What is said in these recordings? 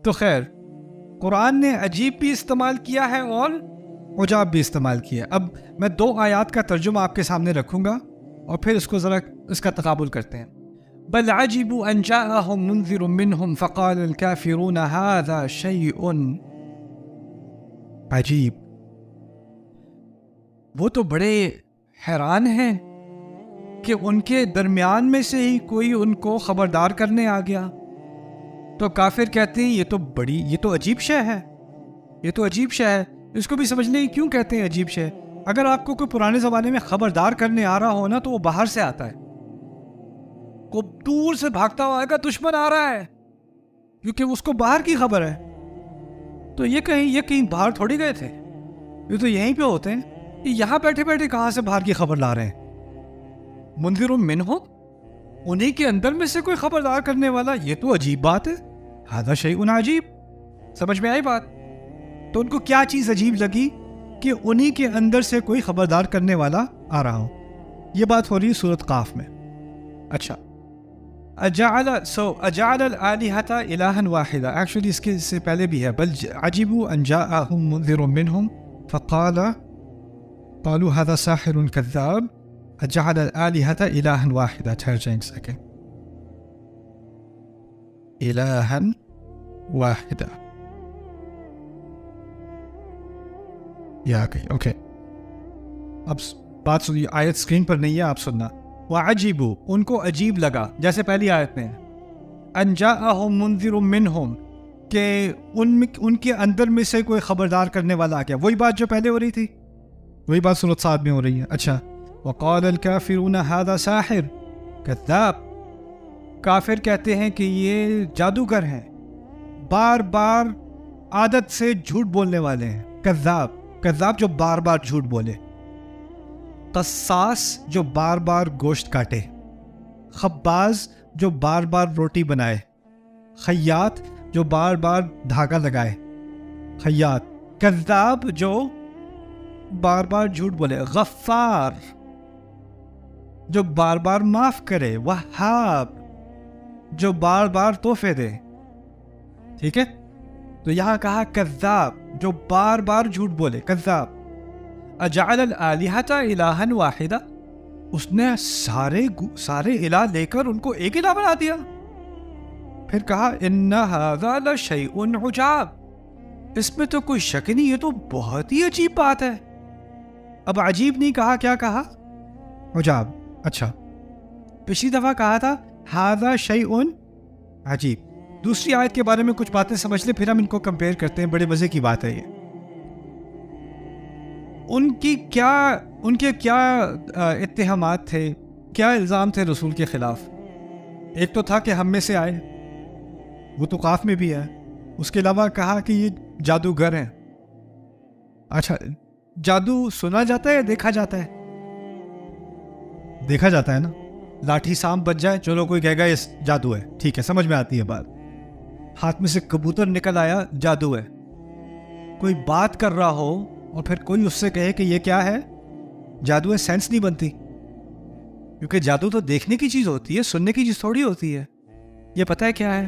تو خیر قرآن نے عجیب بھی استعمال کیا ہے اور عجاب بھی استعمال کیا. اب میں 2 آیات کا ترجمہ آپ کے سامنے رکھوں گا اور پھر اس کو ذرا اس کا تقابل کرتے ہیں. بل عجبوا ان جاءهم منذر منهم فقال الكافرون هذا شيء عجیب. وہ تو بڑے حیران ہیں کہ ان کے درمیان میں سے ہی کوئی ان کو خبردار کرنے آ گیا. تو کافر کہتے ہیں یہ تو عجیب شے ہے, یہ تو عجیب شے ہے. اس کو بھی سمجھنے کی کیوں کہتے ہیں عجیب شے. اگر آپ کو کوئی پرانے زمانے میں خبردار کرنے آ رہا ہو نا تو وہ باہر سے آتا ہے, کو دور سے بھاگتا ہوا آئے گا دشمن آ رہا ہے, کیونکہ اس کو باہر کی خبر ہے. تو یہ کہیں باہر تھوڑی گئے تھے, یہ تو یہیں پہ ہوتے ہیں. یہاں بیٹھے بیٹھے کہاں سے باہر کی خبر لا رہے ہیں. منذر منہم, انہیں کے اندر میں سے کوئی خبردار کرنے والا, یہ تو عجیب بات ہے. ھذا شیء عجیب. سمجھ میں آئی بات؟ تو ان کو کیا چیز عجیب لگی کہ انہی کے اندر سے کوئی خبردار کرنے والا آ رہا ہو. یہ بات ہو رہی ہے سورۃ قاف میں. اچھا, اجعل الآلہۃ الہا واحدا. ایکچولی اس کے سے پہلے بھی ہے. بل عجبوا ان جاءهم منذر منہم قالوا هذا ساحر كذاب اجعل الآلہۃ الہا واحدا. ٹھہر جائیں ایک سیکنڈ. الہا واحدا یہ آ گئی. اوکے, اب بات سنیے, آیت اسکرین پر نہیں ہے, آپ سننا. وعجبوا, ان کو عجیب لگا, جیسے پہلی آیت میں ان جاءهم منذر منہم, کہ ان کے اندر میں سے کوئی خبردار کرنے والا آ گیا. وہی بات جو پہلے ہو رہی تھی, وہی بات سورۃ صاد میں ہو رہی ہے. اچھا, وقال الکافرون ھذا ساحر کذاب. کافر کہتے ہیں کہ یہ جادوگر ہیں, بار بار عادت سے جھوٹ بولنے والے ہیں. کذاب جو بار بار جھوٹ بولے. قصاص جو بار بار گوشت کاٹے. خباز جو بار بار روٹی بنائے. خیاط جو بار بار دھاگا لگائے. خیاط. کذاب جو بار بار جھوٹ بولے. غفار جو بار بار معاف کرے. وہاب جو بار بار تحفے دے. ٹھیک ہے, تو یہاں کہا کذاب جو بار بار جھوٹ بولے. کذاب. اجعل الآلہۃ الہا واحدا, اس نے سارے الہ لے کر ان کو ایک الہ بنا دیا. پھر کہا ان ھذا لشیء عجاب, اس میں تو کوئی شک نہیں, یہ تو بہت ہی عجیب بات ہے. اب عجیب نہیں کہا, کیا کہا؟ عجاب. اچھا, پچھلی دفعہ کہا تھا ھذا شیء عجیب. دوسری آیت کے بارے میں کچھ باتیں سمجھ لیں, پھر ہم ان کو کمپیئر کرتے ہیں. بڑے مزے کی بات ہے یہ. ان کے کیا اتہامات تھے, کیا الزام تھے رسول کے خلاف. ایک تو تھا کہ ہم میں سے آئے, وہ تو قاف میں بھی ہے. اس کے علاوہ کہا کہ یہ جادوگر ہیں. اچھا, جادو سنا جاتا ہے یا دیکھا جاتا ہے؟ دیکھا جاتا ہے نا. لاٹھی سانپ بچ جائے, چلو کوئی کہے گا یہ جادو ہے, ٹھیک ہے, سمجھ میں آتی ہے بات. ہاتھ میں سے کبوتر نکل آیا, جادو ہے. کوئی بات کر رہا ہو اور پھر کوئی اس سے کہے کہ یہ کیا ہے, جادو ہے, سینس نہیں بنتی. کیونکہ جادو تو دیکھنے کی چیز ہوتی ہے, سننے کی چیز تھوڑی ہوتی ہے. یہ پتہ ہے کیا ہے,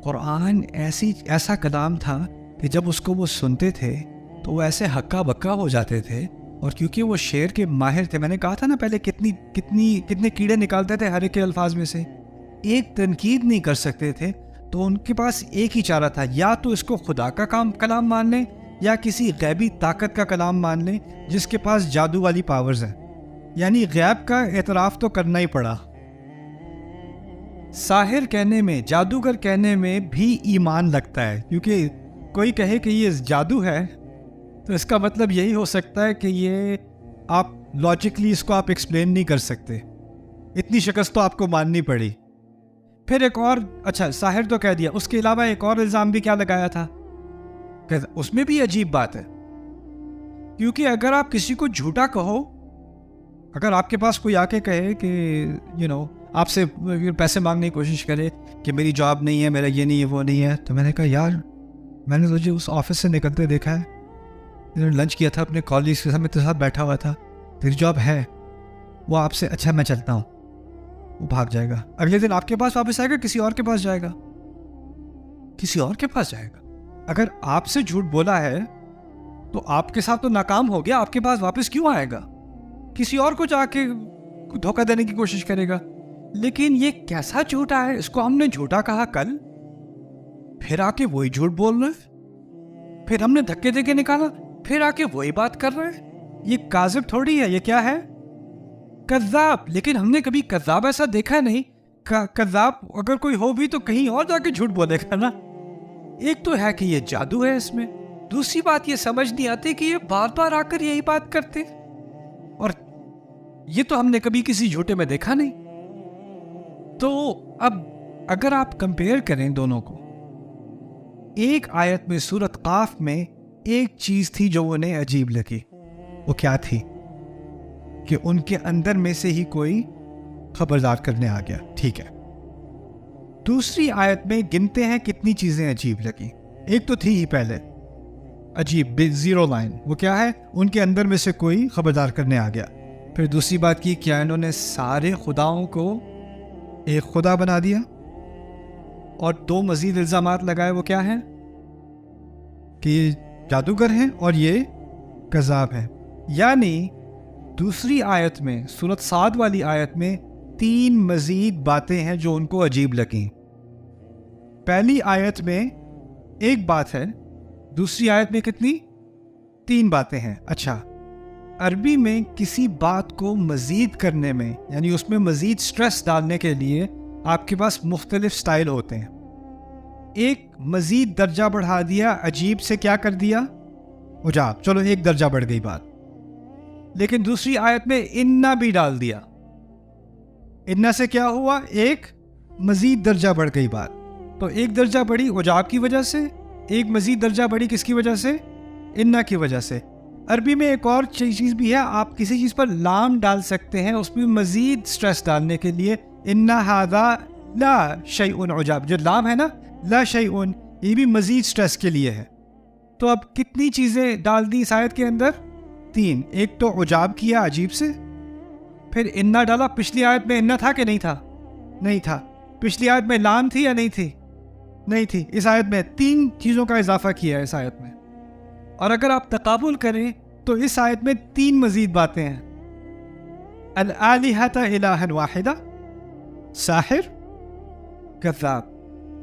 قرآن ایسا کلام تھا کہ جب اس کو وہ سنتے تھے تو وہ ایسے ہکا بکا ہو جاتے تھے. اور کیونکہ وہ شعر کے ماہر تھے, میں نے کہا تھا نا پہلے کتنے کیڑے نکالتے تھے ہر ایک کے الفاظ میں سے, ایک تنقید نہیں کر سکتے تھے. تو ان کے پاس ایک ہی چارہ تھا, یا تو اس کو خدا کا کلام مان لیں یا کسی غیبی طاقت کا کلام مان لیں جس کے پاس جادو والی پاورز ہیں. یعنی غیب کا اعتراف تو کرنا ہی پڑا. ساحر کہنے میں, جادوگر کہنے میں بھی ایمان لگتا ہے, کیونکہ کوئی کہے کہ یہ جادو ہے تو اس کا مطلب یہی ہو سکتا ہے کہ یہ آپ لاجکلی اس کو آپ ایکسپلین نہیں کر سکتے. اتنی شکست تو آپ کو ماننی پڑی. پھر ایک اور, اچھا ساحر تو کہہ دیا, اس کے علاوہ ایک اور الزام بھی کیا لگایا تھا, کہ اس میں بھی عجیب بات ہے. کیونکہ اگر آپ کسی کو جھوٹا کہو, اگر آپ کے پاس کوئی آ کے کہے کہ آپ سے پیسے مانگنے کی کوشش کرے کہ میری جاب نہیں ہے, میرا یہ نہیں ہے, وہ نہیں ہے, تو میں نے کہا یار میں نے تجھے اس آفس سے نکلتے دیکھا ہے, لنچ کیا تھا اپنے کالج کے ساتھ, میں تیرے ساتھ بیٹھا ہوا تھا, تیری جاب ہے. وہ آپ سے, اچھا میں چلتا ہوں, وہ بھاگ جائے گا. اگلے دن آپ کے پاس واپس آئے گا, کسی اور کے پاس جائے گا. کسی اور کے پاس جائے گا. اگر آپ سے جھوٹ بولا ہے تو آپ کے ساتھ تو ناکام ہو گیا, آپ کے پاس واپس کیوں آئے گا؟ کسی اور کو جا کے دھوکہ دینے کی کوشش کرے گا. لیکن یہ کیسا جھوٹا ہے, اس کو ہم نے جھوٹا کہا کل, پھر آ کے وہی جھوٹ بول رہے, پھر ہم نے دھکے دے کے نکالا, پھر آ کے وہی بات کر رہے. یہ کاذب تھوڑی ہے, یہ کیا ہے؟ کذاب. لیکن ہم نے کبھی کذاب ایسا دیکھا نہیں. کذاب اگر کوئی ہو بھی تو کہیں اور جا کے جھوٹ بولے گا نا. ایک تو ہے کہ یہ جادو ہے اس میں, دوسری بات یہ سمجھ نہیں آتی کہ یہ بار بار آ کر یہی بات کرتے, اور یہ تو ہم نے کبھی کسی جھوٹے میں دیکھا نہیں. تو اب اگر آپ کمپیئر کریں دونوں کو, ایک آیت میں سورۃ قاف میں ایک چیز تھی جو انہیں عجیب لگی. وہ کیا تھی؟ کہ ان کے اندر میں سے ہی کوئی خبردار کرنے آ گیا. ٹھیک ہے. دوسری آیت میں گنتے ہیں کتنی چیزیں عجیب لگی. ایک تو تھی ہی پہلے عجیب, زیرو لائن. وہ کیا ہے؟ ان کے اندر میں سے کوئی خبردار کرنے آ گیا. پھر دوسری بات کی, کیا انہوں نے سارے خداؤں کو ایک خدا بنا دیا؟ اور دو مزید الزامات لگائے. وہ کیا ہیں؟ کہ یہ جادوگر ہیں اور یہ کذاب ہیں. یعنی دوسری آیت میں, سورۃ صاد والی آیت میں 3 مزید باتیں ہیں جو ان کو عجیب لگیں. پہلی آیت میں ایک بات ہے, دوسری آیت میں کتنی؟ 3 باتیں ہیں. اچھا, عربی میں کسی بات کو مزید کرنے میں, یعنی اس میں مزید سٹریس ڈالنے کے لیے آپ کے پاس مختلف سٹائل ہوتے ہیں. ایک مزید درجہ بڑھا دیا, عجیب سے کیا کر دیا؟ عجاب. چلو ایک درجہ بڑھ گئی بات. لیکن دوسری آیت میں انا بھی ڈال دیا. انا سے کیا ہوا؟ ایک مزید درجہ بڑھ گئی بات. تو ایک درجہ بڑھی عجاب کی وجہ سے, ایک مزید درجہ بڑھی کس کی وجہ سے؟ انا کی وجہ سے. عربی میں ایک اور چیز بھی ہے, آپ کسی چیز پر لام ڈال سکتے ہیں اس میں مزید سٹریس ڈالنے کے لیے. انا ھذا لا شیء عجاب, جو لام ہے نا, لا شیء, یہ بھی مزید سٹریس کے لیے ہے. تو اب کتنی چیزیں ڈال دی اس آیت کے اندر؟ 3. ایک تو عجاب کیا عجیب سے, پھر انا ڈالا. پچھلی آیت میں انا تھا کہ نہیں تھا؟ نہیں تھا. پچھلی آیت میں لام تھی یا نہیں تھی؟ نہیں تھی. اس آیت میں 3 چیزوں کا اضافہ کیا ہے اس آیت میں. اور اگر آپ تقابل کریں تو اس آیت میں 3 مزید باتیں ہیں. الآلہۃ الہا واحدہ, ساحر, کذاب.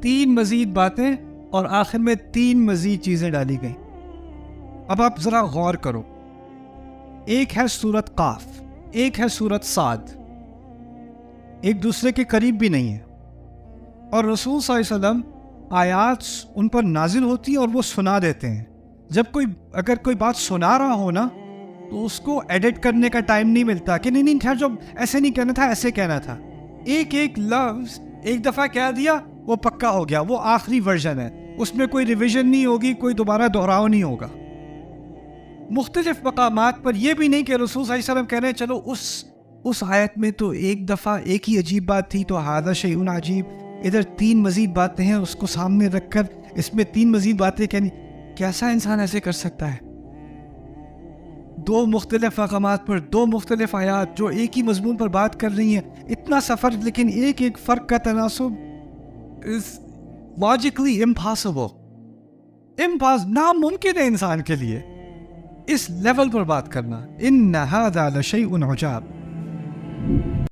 3 مزید باتیں اور آخر میں 3 مزید چیزیں ڈالی گئیں. اب آپ ذرا غور کرو, ایک ہے سورۃ قاف, ایک ہے سورۃ صاد, ایک دوسرے کے قریب بھی نہیں ہے. اور رسول صلی اللہ علیہ وسلم آیات ان پر نازل ہوتی ہیں اور وہ سنا دیتے ہیں. جب اگر کوئی بات سنا رہا ہو نا, تو اس کو ایڈٹ کرنے کا ٹائم نہیں ملتا کہ نہیں ٹھہر جو ایسے نہیں کہنا تھا, ایسے کہنا تھا. ایک لفظ ایک دفعہ کہہ دیا, وہ پکا ہو گیا, وہ آخری ورژن ہے, اس میں کوئی ریویژن نہیں ہوگی, کوئی دوبارہ دہراؤ نہیں ہوگا. مختلف مقامات پر یہ بھی نہیں کہ رسول صلی اللہ علیہ وسلم کہہ رہے ہیں چلو اس آیت میں تو ایک دفعہ ایک ہی عجیب بات تھی تو ھذا شیء عجیب, ادھر 3 مزید باتیں ہیں, اس کو سامنے رکھ کر اس میں 3 مزید باتیں کہنی. کیسا انسان ایسے کر سکتا ہے؟ 2 مختلف مقامات پر 2 مختلف آیات جو ایک ہی مضمون پر بات کر رہی ہیں, اتنا سفر, لیکن ایک فرق کا تناسب is logically impossible. ناممکن ہے انسان کے لیے اس لیول پر بات کرنا. ان ھذا لشیء عجاب.